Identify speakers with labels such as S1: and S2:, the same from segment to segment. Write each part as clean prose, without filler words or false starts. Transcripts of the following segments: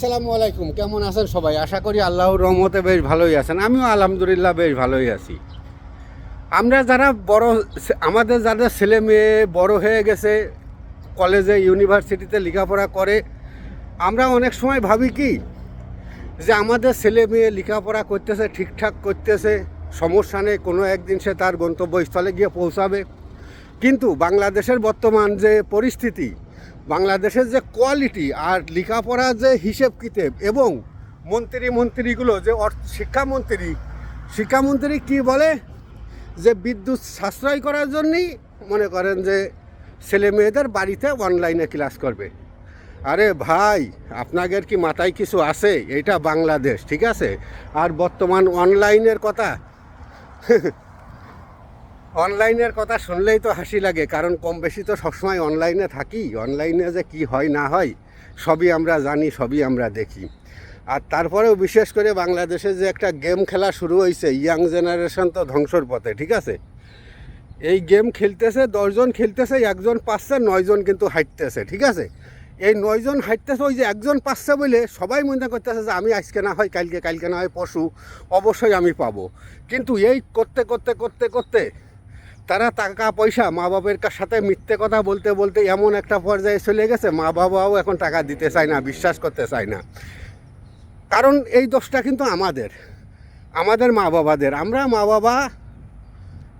S1: আসসালামু আলাইকুম, কেমন আছেন সবাই? আশা করি আল্লাহর রহমতে বেশ ভালোই আছেন। আমিও আলহামদুলিল্লাহ বেশ ভালোই আছি। আমরা যারা বড়, আমাদের যাদের ছেলে মেয়ে বড় হয়ে গেছে, কলেজে ইউনিভার্সিটিতে লেখাপড়া করে, আমরা অনেক সময় ভাবি কি যে আমাদের ছেলে মেয়ে লেখাপড়া করতেছে, ঠিকঠাক করতেছে, সমস্যা নেই, কোনো একদিন সে তার গন্তব্যস্থলে গিয়ে পৌঁছাবে। কিন্তু বাংলাদেশের বর্তমান যে পরিস্থিতি, বাংলাদেশের যে কোয়ালিটি আর লেখাপড়ার যে হিসেব কিতাব, এবং মন্ত্রীগুলো যে শিক্ষামন্ত্রী কি বলে যে বিদ্যুৎ সাশ্রয় করার জন্যই মনে করেন যে ছেলে মেয়েদের বাড়িতে অনলাইনে ক্লাস করবে। আরে ভাই, আপনাদের কি মাথায় কিছু আছে? এটা বাংলাদেশ, ঠিক আছে? আর বর্তমান অনলাইনের কথা শুনলেই তো হাসি লাগে, কারণ কম বেশি তো সবসময় অনলাইনে থাকি। অনলাইনে যে কি হয় না হয় সবই আমরা জানি, সবই আমরা দেখি। আর তারপরেও বিশেষ করে বাংলাদেশে যে একটা গেম খেলা শুরু হয়েছে, ইয়াং জেনারেশন তো ধ্বংসর পথে, ঠিক আছে? এই গেম খেলতেছে, 10 জন খেলতেছে, একজন পাচ্ছে, 9 জন কিন্তু হাঁটতেছে, ঠিক আছে? এই 9 জন হাঁটতেছে, ওই যে একজন পাচ্ছে বলে সবাই মনে করতেছে যে আমি আজকে না হয় কালকে, কালকে না হয় পরশু অবশ্যই আমি পাবো। কিন্তু এই করতে করতে করতে করতে তারা টাকা পয়সা মা বাবার সাথে মিথ্যে কথা বলতে বলতে এমন একটা পর্যায়ে চলে গেছে, মা বাবাও এখন টাকা দিতে চায় না, বিশ্বাস করতে চায় না। কারণ এই দোষটা কিন্তু আমাদের মা বাবাদের। আমরা মা বাবা,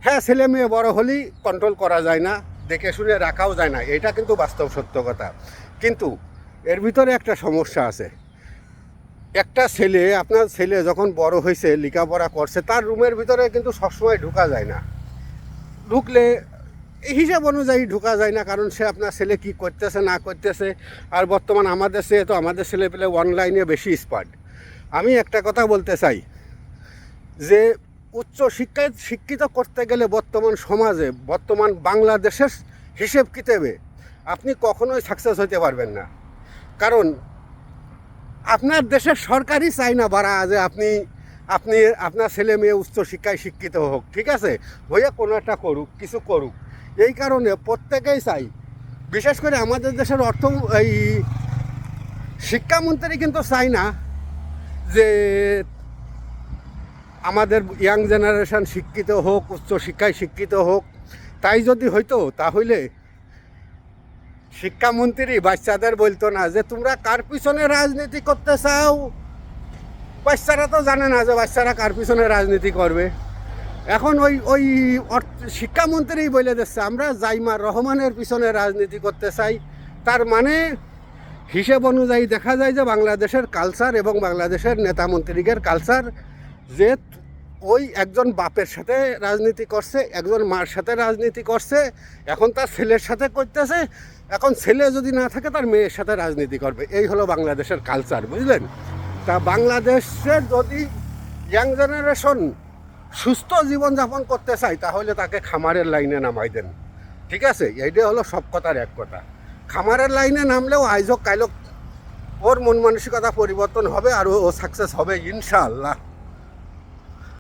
S1: হ্যাঁ, ছেলে মেয়ে বড় হলেই কন্ট্রোল করা যায় না, দেখে শুনে রাখাও যায় না, এটা কিন্তু বাস্তব সত্য কথা। কিন্তু এর ভিতরে একটা সমস্যা আছে। একটা ছেলে, আপনার ছেলে যখন বড় হয়েছে, লেখাপড়া করছে, তার রুমের ভিতরে কিন্তু সবসময় ঢোকা যায় না। ঢুকলে হিসাব অনুযায়ী ঢোকা যায় না, কারণ সে আপনার ছেলে কি করতেছে না করতেছে। আর বর্তমান আমাদের ছেলে পেলে অনলাইনে বেশি স্পার্ট। আমি একটা কথা বলতে চাই যে উচ্চ শিক্ষায় শিক্ষিত করতে গেলে বর্তমান সমাজে, বর্তমান বাংলাদেশের হিসেব কিতাবে আপনি কখনোই সাকসেস হতে পারবেন না। কারণ আপনার দেশের সরকারই চায় না বাড়া যে আপনি আপনার ছেলে মেয়ে উচ্চ শিক্ষায় শিক্ষিত হোক, ঠিক আছে? হইয়া কোনো একটা করুক, কিছু করুক। এই কারণে প্রত্যেকেই চাই, বিশেষ করে আমাদের দেশের এই শিক্ষামন্ত্রী কিন্তু চায় না যে আমাদের ইয়াং জেনারেশন শিক্ষিত হোক, উচ্চ শিক্ষায় শিক্ষিত হোক। তাই যদি হইতো তাহলে শিক্ষামন্ত্রী বাচ্চাদের বলতো না যে তোমরা কার পিছনে রাজনীতি করতে চাও। বাচ্চারা তো জানে না যে বাচ্চারা কার পিছনে রাজনীতি করবে। এখন ওই শিক্ষামন্ত্রী বলে দিচ্ছে আমরা জাইমার রহমানের পিছনে রাজনীতি করতে চাই। তার মানে হিসেব অনুযায়ী দেখা যায় যে বাংলাদেশের কালচার এবং বাংলাদেশের নেতা মন্ত্রীদের কালচার যে ওই একজন বাপের সাথে রাজনীতি করছে, একজন মার সাথে রাজনীতি করছে, এখন তার ছেলের সাথে করতেছে। এখন ছেলে যদি না থাকে তার মেয়ের সাথে রাজনীতি করবে। এই হলো বাংলাদেশের কালচার, বুঝলেন? তা বাংলাদেশের যদি ইয়াং জেনারেশন সুস্থ জীবনযাপন করতে চায় তাহলে তাকে খামারের লাইনে নামাই দেন, ঠিক আছে? এইটাই হলো সব কথার এক কথা। খামারের লাইনে নামলেও আইজক কাইলক ওর মন মানসিকতা পরিবর্তন হবে, আর ও সাকসেস হবে ইনশাআল্লাহ।